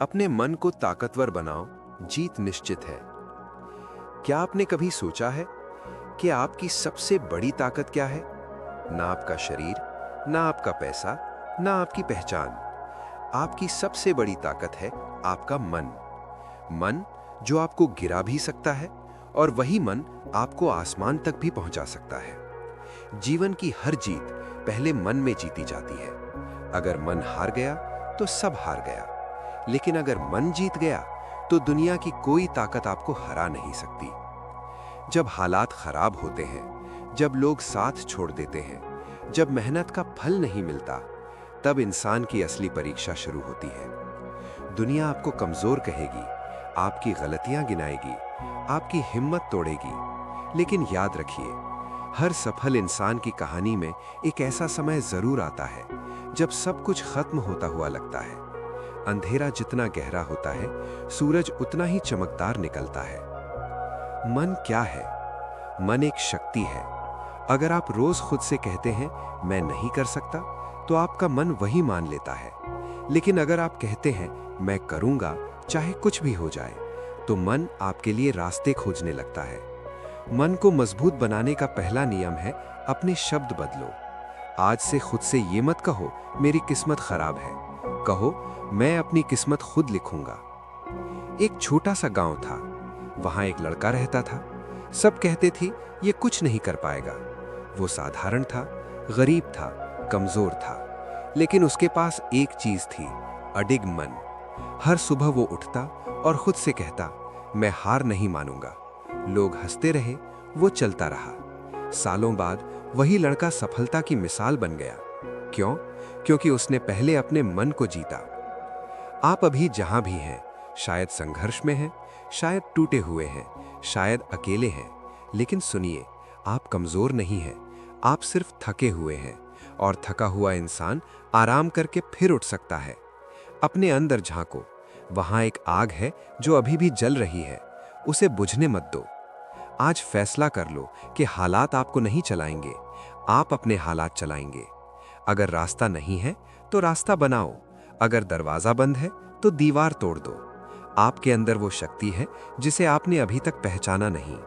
अपने मन को ताकतवर बनाओ, जीत निश्चित है। क्या आपने कभी सोचा है कि आपकी सबसे बड़ी ताकत क्या है? ना आपका शरीर, ना आपका पैसा, ना आपकी पहचान। आपकी सबसे बड़ी ताकत है आपका मन। मन जो आपको गिरा भी सकता है और वही मन आपको आसमान तक भी पहुंचा सकता है। जीवन की हर जीत पहले मन में जीती जाती है। अगर मन हार गया तो सब हार गया, लेकिन अगर मन जीत गया तो दुनिया की कोई ताकत आपको हरा नहीं सकती। जब हालात खराब होते हैं, जब लोग साथ छोड़ देते हैं, जब मेहनत का फल नहीं मिलता, तब इंसान की असली परीक्षा शुरू होती है। दुनिया आपको कमजोर कहेगी, आपकी गलतियां गिनाएगी, आपकी हिम्मत तोड़ेगी। लेकिन याद रखिए, हर सफल इंसान की कहानी में एक ऐसा समय जरूर आता है जब सब कुछ खत्म होता हुआ लगता है। अंधेरा जितना गहरा होता है, सूरज उतना ही चमकदार निकलता है। मन क्या है? मन एक शक्ति है। अगर आप रोज खुद से कहते हैं मैं नहीं कर सकता, तो आपका मन वही मान लेता है। लेकिन अगर आप कहते हैं मैं करूंगा चाहे कुछ भी हो जाए, तो मन आपके लिए रास्ते खोजने लगता है। मन को मजबूत बनाने का पहला नियम है अपने शब्द बदलो। आज से खुद से ये मत कहो मेरी किस्मत खराब है, कहो मैं अपनी किस्मत खुद लिखूंगा। एक छोटा सा गांव था, वहां एक लड़का रहता था। सब कहते थे ये कुछ नहीं कर पाएगा। वो साधारण था, गरीब था, कमजोर था, लेकिन उसके पास एक चीज थी, अडिग मन। हर सुबह वो उठता और खुद से कहता मैं हार नहीं मानूंगा। लोग हंसते रहे, वो चलता रहा। सालों बाद वही लड़का सफलता की मिसाल बन गया। क्यों? क्योंकि उसने पहले अपने मन को जीता। आप अभी जहां भी हैं, शायद संघर्ष में हैं, शायद टूटे हुए हैं, शायद अकेले हैं, लेकिन सुनिए, आप कमजोर नहीं हैं, आप सिर्फ थके हुए हैं। और थका हुआ इंसान आराम करके फिर उठ सकता है। अपने अंदर झांको, वहां एक आग है जो अभी भी जल रही है, उसे बुझने मत दो। आज फैसला कर लो कि हालात आपको नहीं चलाएंगे, आप अपने हालात चलाएंगे। अगर रास्ता नहीं है तो रास्ता बनाओ, अगर दरवाजा बंद है तो दीवार तोड़ दो। आपके अंदर वो शक्ति है जिसे आपने अभी तक पहचाना नहीं।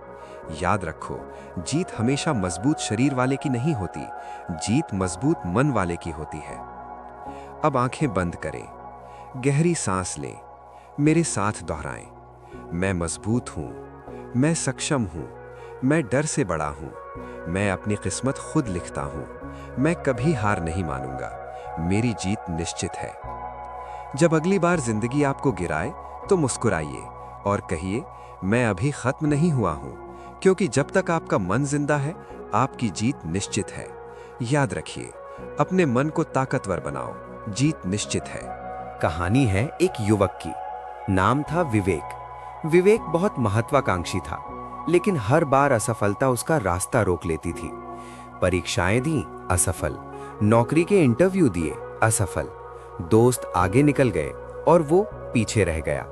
याद रखो, जीत हमेशा मजबूत शरीर वाले की नहीं होती, जीत मजबूत मन वाले की होती है। अब आंखें बंद करें, गहरी सांस लें, मेरे साथ दोहराएं। मैं मजबूत हूं, मैं सक्षम हूं, मैं डर से बड़ा हूं, मैं अपनी किस्मत खुद लिखता हूं, मैं कभी हार नहीं मानूंगा, मेरी जीत निश्चित है। जब अगली बार जिंदगी आपको गिराए तो मुस्कुराइए और कहिए मैं अभी खत्म नहीं हुआ हूं, क्योंकि जब तक आपका मन जिंदा है आपकी जीत निश्चित है। याद रखिए, अपने मन को ताकतवर बनाओ, जीत निश्चित है। कहानी है एक युवक की। नाम था विवेक। विवेक बहुत महत्वाकांक्षी था, लेकिन हर बार असफलता उसका रास्ता रोक लेती थी। परीक्षाएं दी, असफल। नौकरी के इंटरव्यू दिए, असफल। दोस्त आगे निकल गए और वो पीछे रह गया।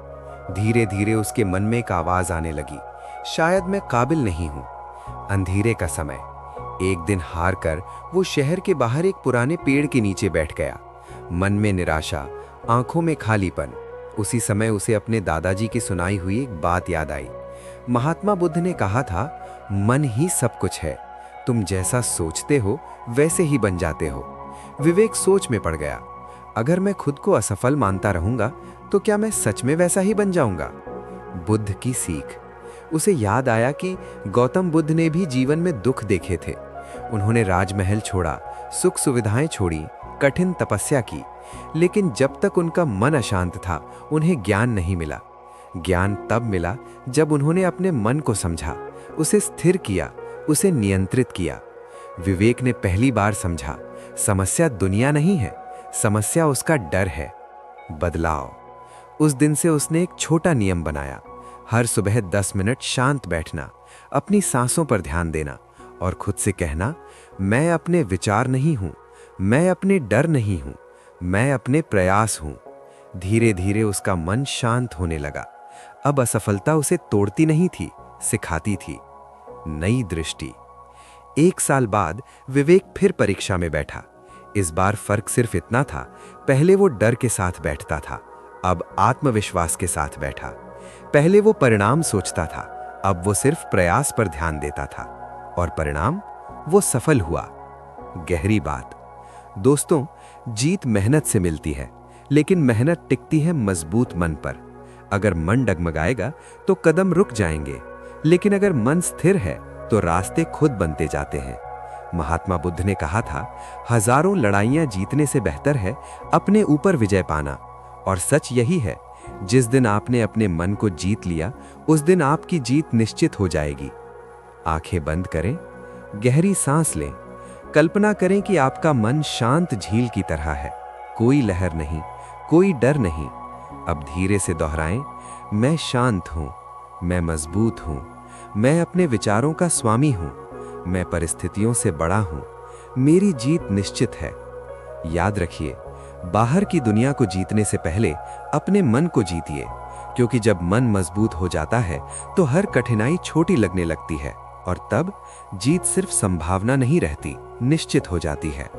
धीरे धीरे उसके मन में एक आवाज आने लगी, शायद मैं काबिल नहीं हूं। अंधेरे का समय। एक दिन हार कर वो शहर के बाहर एक पुराने पेड़ के नीचे बैठ गया। मन में निराशा, आंखों में खालीपन। उसी समय उसे अपने दादाजी की सुनाई हुई एक बात याद आई। महात्मा बुद्ध ने कहा था, मन ही सब कुछ है, तुम जैसा सोचते हो वैसे ही बन जाते हो। विवेक सोच में पड़ गया, अगर मैं खुद को असफल मानता रहूंगा तो क्या मैं सच में वैसा ही बन जाऊंगा? बुद्ध की सीख। उसे याद आया कि गौतम बुद्ध ने भी जीवन में दुख देखे थे। उन्होंने राजमहल छोड़ा, सुख सुविधाएं छोड़ी, कठिन तपस्या की, लेकिन जब तक उनका मन अशांत था उन्हें ज्ञान नहीं मिला। ज्ञान तब मिला जब उन्होंने अपने मन को समझा, उसे स्थिर किया, उसे नियंत्रित किया। विवेक ने पहली बार समझा, समस्या दुनिया नहीं है, समस्या उसका डर है। बदलाव। उस दिन से उसने एक छोटा नियम बनाया, हर सुबह 10 मिनट शांत बैठना, अपनी सांसों पर ध्यान देना और खुद से कहना, मैं अपने विचार नहीं हूं, मैं अपने डर नहीं हूं, मैं अपने प्रयास हूं। धीरे धीरे उसका मन शांत होने लगा। अब असफलता उसे तोड़ती नहीं थी, सिखाती थी। नई दृष्टि। 1 साल बाद विवेक फिर परीक्षा में बैठा। इस बार फर्क सिर्फ इतना था, पहले वो डर के साथ बैठता था, अब आत्मविश्वास के साथ बैठा। पहले वो परिणाम सोचता था, अब वो सिर्फ प्रयास पर ध्यान देता था, और परिणाम वो सफल हुआ। गहरी बात। दोस्तों, जीत मेहनत से मिलती है, लेकिन मेहनत टिकती है मजबूत मन पर। अगर मन डगमगाएगा तो कदम रुक जाएंगे, लेकिन अगर मन स्थिर है तो रास्ते खुद बनते जाते हैं। महात्मा बुद्ध ने कहा था, हजारों लड़ाइयां जीतने से बेहतर है अपने ऊपर विजय पाना। और सच यही है, जिस दिन आपने अपने मन को जीत लिया, उस दिन आपकी जीत निश्चित हो जाएगी। आंखें बंद करें, गहरी सांस लें। कल्पना करें कि आपका मन शांत झील की तरह है, कोई लहर नहीं, कोई डर नहीं। अब धीरे से दोहराएं, मैं शांत हूं, मैं मजबूत हूं, मैं अपने विचारों का स्वामी हूं, मैं परिस्थितियों से बड़ा हूं, मेरी जीत निश्चित है। याद रखिए, बाहर की दुनिया को जीतने से पहले अपने मन को जीतिए, क्योंकि जब मन मजबूत हो जाता है तो हर कठिनाई छोटी लगने लगती है, और तब जीत सिर्फ संभावना नहीं रहती, निश्चित हो जाती है।